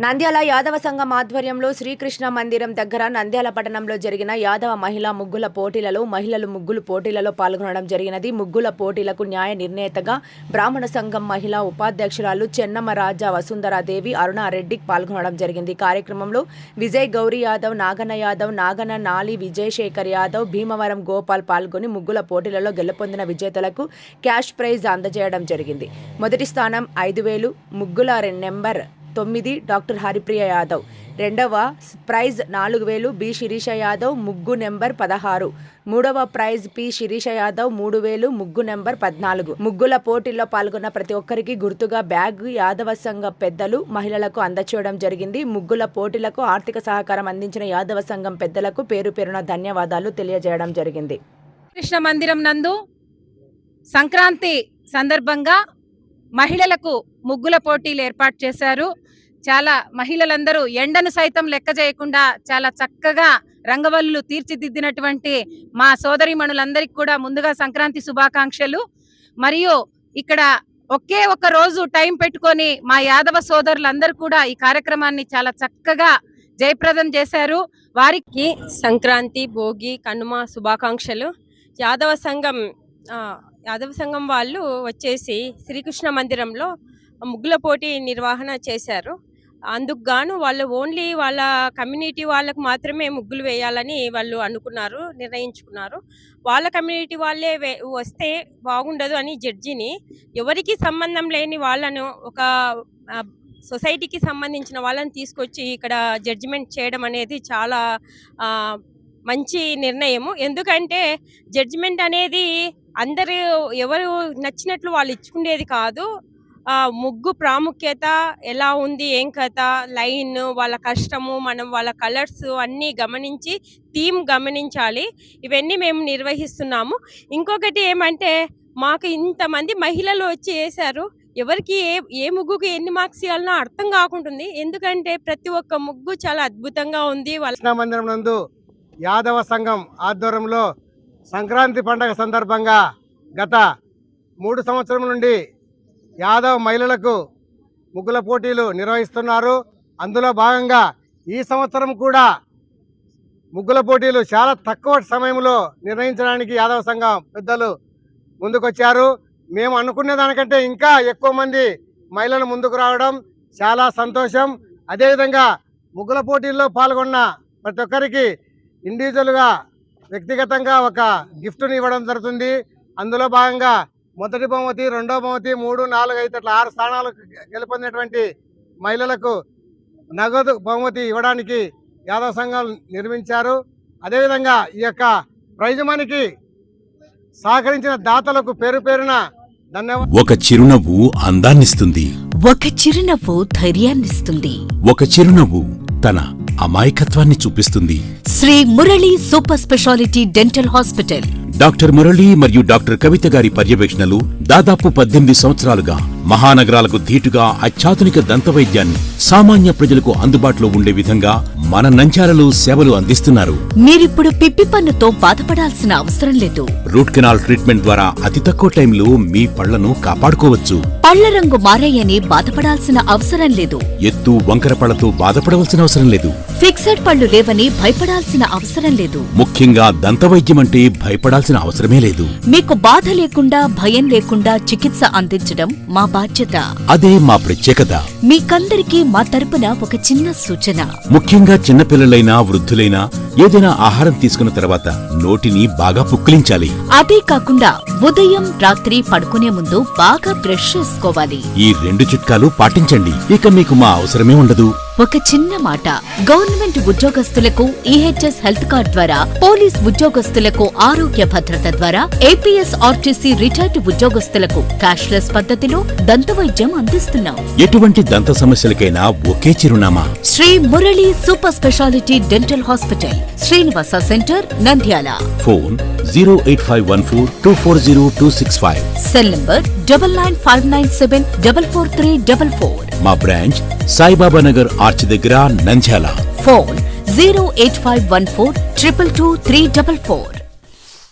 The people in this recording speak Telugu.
నంద్యాల యాదవ సంఘం ఆధ్వర్యంలో శ్రీకృష్ణ మందిరం దగ్గర నంద్యాల పట్టణంలో జరిగిన యాదవ మహిళా ముగ్గుల పోటీలలో మహిళలు ముగ్గులు పోటీలలో పాల్గొనడం జరిగినది. ముగ్గుల పోటీలకు న్యాయ నిర్ణేతగా బ్రాహ్మణ సంఘం మహిళా ఉపాధ్యక్షురాలు చెన్నమ్మ రాజా వసుంధరాదేవి అరుణారెడ్డి పాల్గొనడం జరిగింది. కార్యక్రమంలో విజయ్ గౌరీ యాదవ్, నాగన్న యాదవ్, నాగన్న నాలి, విజయశేఖర్ యాదవ్, భీమవరం గోపాల్ పాల్గొని ముగ్గుల పోటీలలో గెలుపొందిన విజేతలకు క్యాష్ ప్రైజ్ అందజేయడం జరిగింది. మొదటి స్థానం 5,000 ముగ్గుల నెంబర్ 9 డాక్టర్ హరిప్రియ యాదవ్, రెండవ ప్రైజ్ 4,000 బి శిరీష యాదవ్ ముగ్గు నెంబర్ 16, మూడవ ప్రైజ్ పి శిరీష యాదవ్ 3,000 ముగ్గు నెంబర్ 14. ముగ్గుల పోటీల్లో పాల్గొన్న ప్రతి ఒక్కరికి గుర్తుగా బ్యాగ్ యాదవ సంఘ పెద్దలు మహిళలకు అందచేయడం జరిగింది. ముగ్గుల పోటీలకు ఆర్థిక సహకారం అందించిన యాదవ సంఘం పెద్దలకు పేరు పేరున ధన్యవాదాలు తెలియజేయడం జరిగింది. కృష్ణ మందిరం నందు సంక్రాంతి సందర్భంగా మహిళలకు ముగ్గుల పోటీలు ఏర్పాటు చేశారు. చాలా మహిళలందరూ ఎండను సైతం లెక్క చేయకుండా చాలా చక్కగా రంగవల్లులు తీర్చిదిద్దినటువంటి మా సోదరీమణులందరికీ కూడా ముందుగా సంక్రాంతి శుభాకాంక్షలు. మరియు ఇక్కడ ఒకే ఒక రోజు టైం పెట్టుకొని మా యాదవ సోదరులందరూ కూడా ఈ కార్యక్రమాన్ని చాలా చక్కగా జయప్రదం చేశారు. వారికి సంక్రాంతి, భోగి, కనుమ శుభాకాంక్షలు. యాదవ సంఘం వాళ్ళు వచ్చేసి శ్రీకృష్ణ మందిరంలో ముగ్గుల పోటీ నిర్వహణ చేశారు. అందుకు గాను వాళ్ళు ఓన్లీ వాళ్ళ కమ్యూనిటీ వాళ్ళకు మాత్రమే ముగ్గులు వేయాలని వాళ్ళు నిర్ణయించుకున్నారు. వాళ్ళ కమ్యూనిటీ వాళ్ళే వస్తే బాగుండదు అని జడ్జిని, ఎవరికి సంబంధం లేని వాళ్ళను, ఒక సొసైటీకి సంబంధించిన వాళ్ళని తీసుకొచ్చి ఇక్కడ జడ్జిమెంట్ చేయడం అనేది చాలా మంచి నిర్ణయము. ఎందుకంటే జడ్జిమెంట్ అనేది అందరూ ఎవరు నచ్చినట్లు వాళ్ళు ఇచ్చుకునేది కాదు. ముగ్గు ప్రాముఖ్యత ఎలా ఉంది, ఏం కథ, లైన్, వాళ్ళ కష్టము, మనం వాళ్ళ కలర్స్ అన్నీ గమనించి థీమ్ గమనించాలి. ఇవన్నీ మేము నిర్వహిస్తున్నాము. ఇంకొకటి ఏమంటే, మాకు ఇంతమంది మహిళలు వచ్చి వేశారు. ఎవరికి ఏ ముగ్గుకి ఎన్ని మార్క్స్ ఇవ్వాలనో అర్థం కాకుంటుంది. ఎందుకంటే ప్రతి ఒక్క ముగ్గు చాలా అద్భుతంగా ఉంది. కృష్ణ మందిరం నందు యాదవ సంఘం ఆధ్వర్యంలో సంక్రాంతి పండుగ సందర్భంగా గత 3 సంవత్సరం నుండి యాదవ మహిళలకు ముగ్గుల పోటీలు నిర్వహిస్తున్నారు. అందులో భాగంగా ఈ సంవత్సరం కూడా ముగ్గుల పోటీలు చాలా తక్కువ సమయంలో నిర్వహించడానికి యాదవ సంఘం పెద్దలు ముందుకొచ్చారు. మేము అనుకునే దానికంటే ఇంకా ఎక్కువ మంది మహిళలు ముందుకు రావడం చాలా సంతోషం. అదేవిధంగా ముగ్గుల పోటీల్లో పాల్గొన్న ప్రతి ఒక్కరికి ఇండివిజువల్గా వ్యక్తిగతంగా ఒక గిఫ్ట్ని ఇవ్వడం జరుగుతుంది. అందులో భాగంగా మొదటి బహుమతి, రెండో బహుమతి, 3, 4, 5 అట్లా 6 స్థానాలు గెలుపొందినటువంటి మహిళలకు నగదు బహుమతి ఇవ్వడానికి యాదవ సంఘాలు నిర్మించారు. అదేవిధంగా ఈ యొక్క ప్రైజ్ మనీకి సహకరించిన దాతలకు పేరు పేరున ధన్యవాదాలు. ఒక చిరునవ్వు అందాన్నిస్తుంది, ఒక చిరునవ్వు ధైర్యాన్నిస్తుంది, ఒక చిరునవ్వు తన అమాయకత్వాన్ని చూపిస్తుంది. Shri Murali super speciality dental hospital. Doctor Murali మరియు డాక్టర్ కవిత గారి పర్యవేక్షణలు దాదాపు 18 సంవత్సరాలుగా మహానగరాలకు ధీటుగా అత్యాధునిక దంతవైద్యాన్ని సామాన్య ప్రజలకు అందుబాటులో ఉండే విధంగా మన నంద్యాలలో సేవలు అందిస్తున్నారు. మీరిప్పుడు పిప్పి పన్నుతో బాధపడాల్సిన అవసరం లేదు. రూట్ కెనాల్ ట్రీట్మెంట్ ద్వారా అతి తక్కువ టైంలో మీ పళ్లను కాపాడుకోవచ్చు. పళ్ల రంగు మారాయని బాధపడాల్సిన అవసరం లేదు. ఎత్తు వంకర పళ్లతో బాధపడవలసిన అవసరం లేదు. ఫిక్సెడ్ పళ్లు లేవని భయపడాల్సిన అవసరం లేదు. ముఖ్యంగా దంతవైద్యం అంటే భయపడాల్సిన అవసరమే లేదు. మీకు బాధ లేకుండా, భయం లేకుండా చికిత్స అందించడం మా బాధ్యత. అదే మా ప్రత్యేకత. మీకందరికీ మా తరపున ఒక చిన్న సూచన. ముఖ్యంగా చిన్నపిల్లలైనా వృద్ధులైనా ఏదైనా ఆహారం తీసుకున్న తర్వాత నోటిని బాగా పుక్కిలించాలి. అదే కాకుండా ఉదయం, రాత్రి పడుకునే ముందు బాగా బ్రష్ చేసుకోవాలి. ఈ 2 చిట్కాలు పాటించండి, ఇక మీకు మా అవసరమే ఉండదు. ఒక చిన్న మాట, గవర్నమెంట్ ఉద్యోగస్తులకు ఈహెచ్ఎస్ హెల్త్ కార్డ్ ద్వారా, పోలీస్ ఉద్యోగస్తులకు ఆరోగ్య భద్రత ద్వారా, ఏపీఎస్ ఆర్టీసీ రిటైర్డ్ ఉద్యోగస్తులకు క్యాష్లెస్ పద్ధతిలో దంతవైద్యం అందిస్తున్నాం. ఎటువంటి దంత సమస్యలకైనా ఒకే చిరునామా, Shri Murali super speciality dental hospital, Srinivasa center, Nandyal. Phone 08514240265. Cell number 9959744344. మా బ్రాంచ్ సాయిబాబా నగర్ ఆర్చ్ దగ్గర, నంద్యాల. ఫోన్ 08514222344.